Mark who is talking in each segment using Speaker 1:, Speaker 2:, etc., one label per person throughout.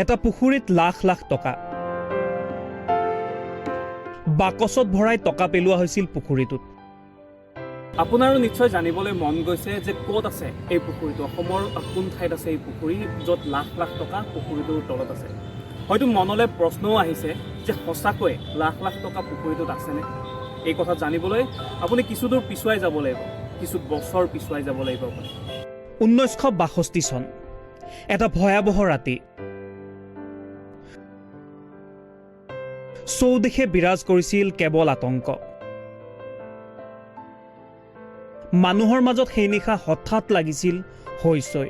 Speaker 1: এটা পুখুৰীত লাখ লাখ টকা বাকচত ভৰাই টকা পেলোৱা হৈছিল পুখুৰীটোত।
Speaker 2: আপোনাৰো নিশ্চয় জানিবলৈ মন গৈছে যে ক'ত আছে এই পুখুৰীটো, অসমৰ কোন ঠাইত আছে এই পুখুৰী য'ত লাখ লাখ টকা পুখুৰীটোৰ তলত আছে। হয়তো মনলৈ প্ৰশ্নও আহিছে যে সঁচাকৈ লাখ লাখ টকা পুখুৰীটোত আছেনে। এই কথা জানিবলৈ আপুনি কিছু দূৰ পিছুৱাই যাব লাগিব, কিছু বছৰ পিছুৱাই যাব লাগিব।
Speaker 1: 1962 চন, এটা ভয়াৱহ ৰাতি। চৌদিশে বিৰাজ কৰিছিল কেৱল আতংক। মানুহৰ মাজত সেই নিশা হঠাৎ লাগিছিল হৈচৈ।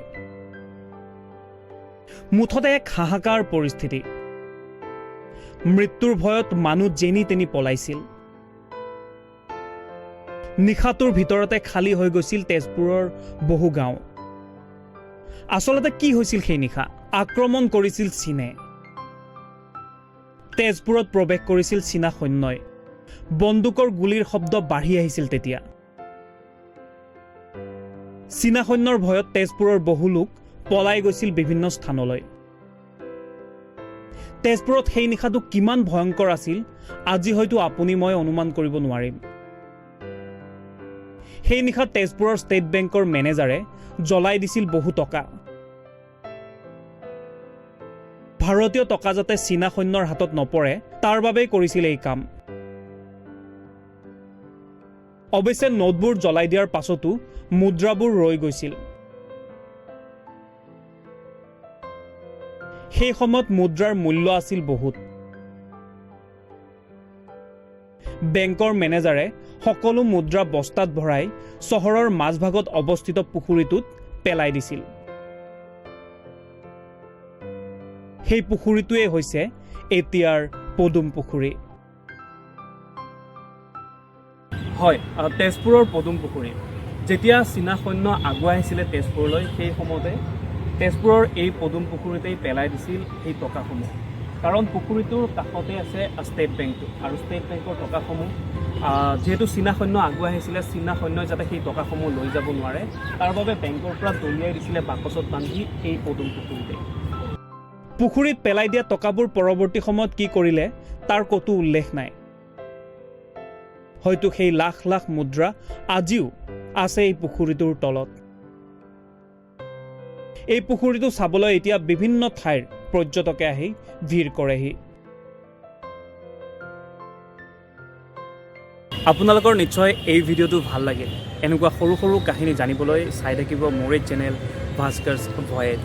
Speaker 1: মুঠতে এক হাহাকাৰ পৰিস্থিতি। মৃত্যুৰ ভয়ত মানুহ যেনি তেনি পলাইছিল। নিশাটোৰ ভিতৰতে খালী হৈ গৈছিল তেজপুৰৰ বহু গাঁও। আচলতে কি হৈছিল সেই নিশা? আক্ৰমণ কৰিছিল চীনে। তেজপুৰত প্ৰৱেশ কৰিছিল চীনা সৈন্যই। বন্দুকৰ গুলীৰ শব্দ বাঢ়ি আহিছিল তেতিয়া। চীনা সৈন্যৰ ভয়ত তেজপুৰৰ বহু লোক পলাই গৈছিল বিভিন্ন স্থানলৈ। তেজপুৰত সেই নিশাটো কিমান ভয়ংকৰ আছিল আজি হয়তো আপুনি মই অনুমান কৰিব নোৱাৰিম। সেই নিশা তেজপুৰৰ ষ্টেট বেংকৰ মেনেজাৰে জ্বলাই দিছিল বহু টকা। ভাৰতীয় টকা যাতে চীনা সৈন্যৰ হাতত নপৰে তাৰ বাবেই কৰিছিল এই কাম। অৱশ্যে নোটবোৰ জ্বলাই দিয়াৰ পাছতো মুদ্ৰাবোৰ ৰৈ গৈছিল। সেই সময়ত মুদ্ৰাৰ মূল্য আছিল বহুত। বেংকৰ মেনেজাৰে সকলো মুদ্ৰা বস্তাত ভৰাই চহৰৰ মাজভাগত অৱস্থিত পুখুৰীটোত পেলাই দিছিল। সেই পুখুৰীটোৱে হৈছে এতিয়াৰ পদুম পুখুৰী।
Speaker 2: হয়, তেজপুৰৰ পদুম পুখুৰী। যেতিয়া চীনা সৈন্য আগুৱাই আহিছিলে তেজপুৰলৈ, সেই সময়তে তেজপুৰৰ এই পদুম পুখুৰীতেই পেলাই দিছিল সেই টকাসমূহ। কাৰণ পুখুৰীটোৰ কাষতে আছে ষ্টেট বেংকটো, আৰু ষ্টেট বেংকৰ টকাসমূহ যিহেতু চীনা সৈন্য আগুৱাই আহিছিলে, চীনা সৈন্যই যাতে সেই টকাসমূহ লৈ যাব নোৱাৰে তাৰ বাবে বেংকৰ পৰা দলিয়াই দিছিলে বাকচত বান্ধি এই পদুম পুখুৰীতে।
Speaker 1: পুখুৰীত পেলাই দিয়া টকাবোৰ পৰৱৰ্তী সময়ত কি কৰিলে তাৰ ক'তো উল্লেখ নাই। হয়তো সেই লাখ লাখ মুদ্ৰা আজিও আছে এই পুখুৰীটোৰ তলত। এই পুখুৰীটো চাবলৈ এতিয়া বিভিন্ন ঠাইৰ পৰ্যটকে আহি ভিৰ কৰেহি।
Speaker 2: আপোনালোকৰ নিশ্চয় এই ভিডিঅ'টো ভাল লাগিল। এনেকুৱা সৰু সৰু কাহিনী জানিবলৈ চাই থাকিব মোৰ এই চেনেল ভাস্কৰছ ভয়েজ।